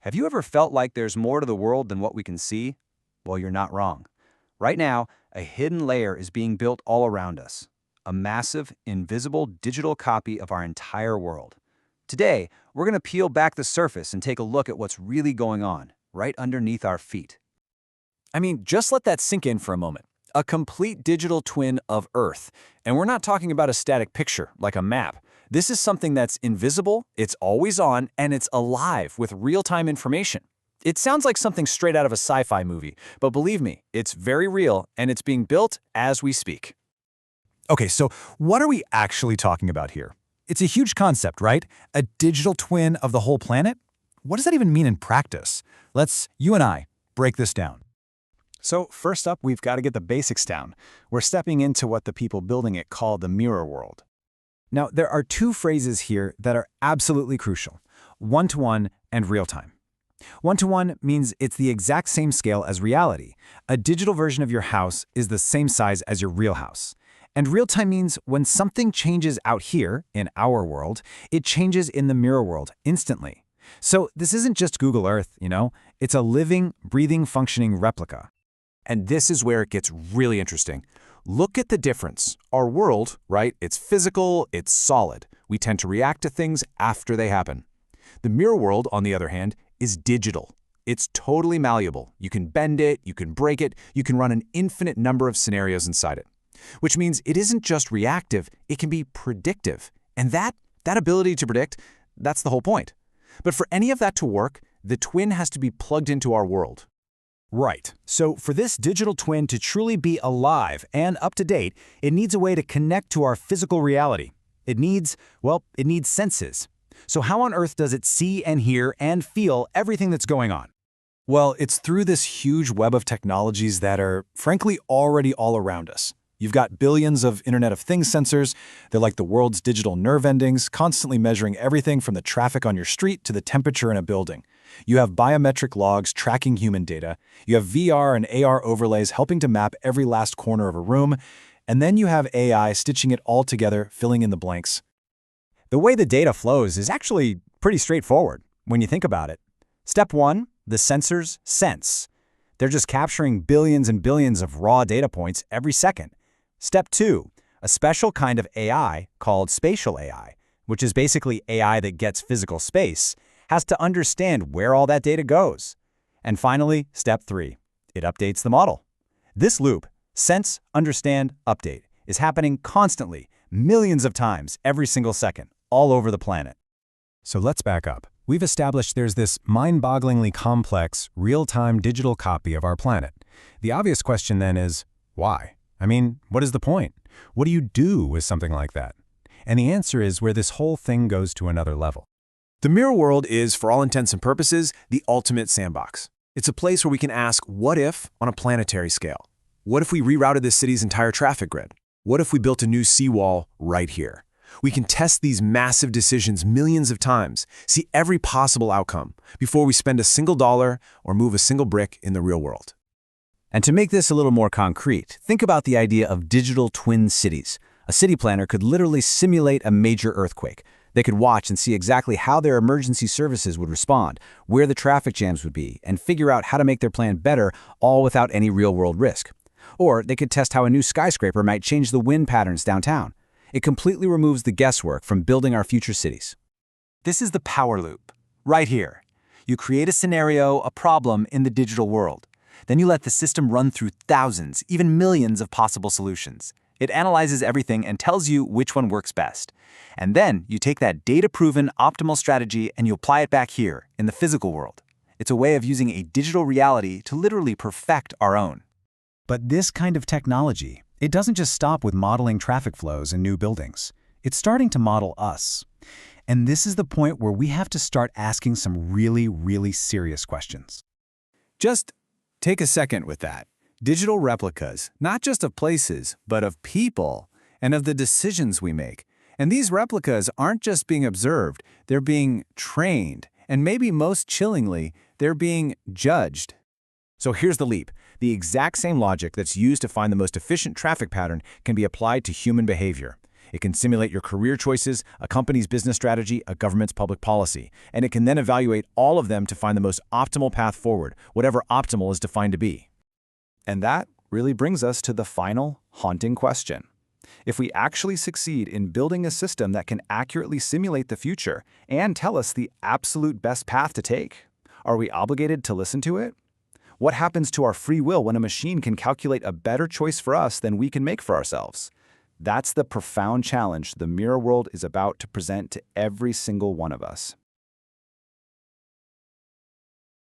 Have you ever felt like there's more to the world than what we can see? Well, you're not wrong. Right now, a hidden layer is being built all around us, a massive, invisible digital copy of our entire world. Today, we're going to peel back the surface and take a look at what's really going on, right underneath our feet. Just let that sink in for a moment. A complete digital twin of Earth. And we're not talking about a static picture, like a map. This is something that's invisible, it's always on, and it's alive with real-time information. It sounds like something straight out of a sci-fi movie, but believe me, it's very real, and it's being built as we speak. Okay, so what are we actually talking about here? It's a huge concept, right? A digital twin of the whole planet? What does that even mean in practice? You and I, break this down. So first up, we've got to get the basics down. We're stepping into what the people building it call the mirror world. Now, there are two phrases here that are absolutely crucial: one-to-one and real-time. One-to-one means it's the exact same scale as reality. A digital version of your house is the same size as your real house. And real-time means when something changes out here, in our world, it changes in the mirror world instantly. So this isn't just Google Earth, It's a living, breathing, functioning replica. And this is where it gets really interesting. Look at the difference. Our world, right, it's physical, it's solid. We tend to react to things after they happen. The mirror world, on the other hand, is digital. It's totally malleable. You can bend it, you can break it, you can run an infinite number of scenarios inside it. Which means it isn't just reactive, it can be predictive. And that ability to predict, that's the whole point. But for any of that to work, the twin has to be plugged into our world. Right. So for this digital twin to truly be alive and up to date, it needs a way to connect to our physical reality. It needs senses. So how on earth does it see and hear and feel everything that's going on? Well, it's through this huge web of technologies that are, frankly, already all around us. You've got billions of Internet of Things sensors. They're like the world's digital nerve endings, constantly measuring everything from the traffic on your street to the temperature in a building. You have biometric logs tracking human data. You have VR and AR overlays helping to map every last corner of a room. And then you have AI stitching it all together, filling in the blanks. The way the data flows is actually pretty straightforward when you think about it. Step one, the sensors sense. They're just capturing billions and billions of raw data points every second. Step two, a special kind of AI called spatial AI, which is basically AI that gets physical space, has to understand where all that data goes. And finally, step three, it updates the model. This loop, sense, understand, update, is happening constantly, millions of times every single second, all over the planet. So let's back up. We've established there's this mind-bogglingly complex, real-time digital copy of our planet. The obvious question then is, why? What is the point? What do you do with something like that? And the answer is where this whole thing goes to another level. The mirror world is, for all intents and purposes, the ultimate sandbox. It's a place where we can ask, what if, on a planetary scale? What if we rerouted this city's entire traffic grid? What if we built a new seawall right here? We can test these massive decisions millions of times, see every possible outcome, before we spend a single dollar or move a single brick in the real world. And to make this a little more concrete, think about the idea of digital twin cities. A city planner could literally simulate a major earthquake. They could watch and see exactly how their emergency services would respond, where the traffic jams would be, and figure out how to make their plan better, all without any real-world risk. Or they could test how a new skyscraper might change the wind patterns downtown. It completely removes the guesswork from building our future cities. This is the power loop, right here. You create a scenario, a problem in the digital world. Then you let the system run through thousands, even millions of possible solutions. It analyzes everything and tells you which one works best. And then you take that data-proven optimal strategy and you apply it back here, in the physical world. It's a way of using a digital reality to literally perfect our own. But this kind of technology, it doesn't just stop with modeling traffic flows in new buildings. It's starting to model us. And this is the point where we have to start asking some really, really serious questions. Just take a second with that. Digital replicas, not just of places, but of people and of the decisions we make. And these replicas aren't just being observed, they're being trained. And maybe most chillingly, they're being judged. So here's the leap. The exact same logic that's used to find the most efficient traffic pattern can be applied to human behavior. It can simulate your career choices, a company's business strategy, a government's public policy, and it can then evaluate all of them to find the most optimal path forward, whatever optimal is defined to be. And that really brings us to the final, haunting question. If we actually succeed in building a system that can accurately simulate the future and tell us the absolute best path to take, are we obligated to listen to it? What happens to our free will when a machine can calculate a better choice for us than we can make for ourselves? That's the profound challenge the mirror world is about to present to every single one of us.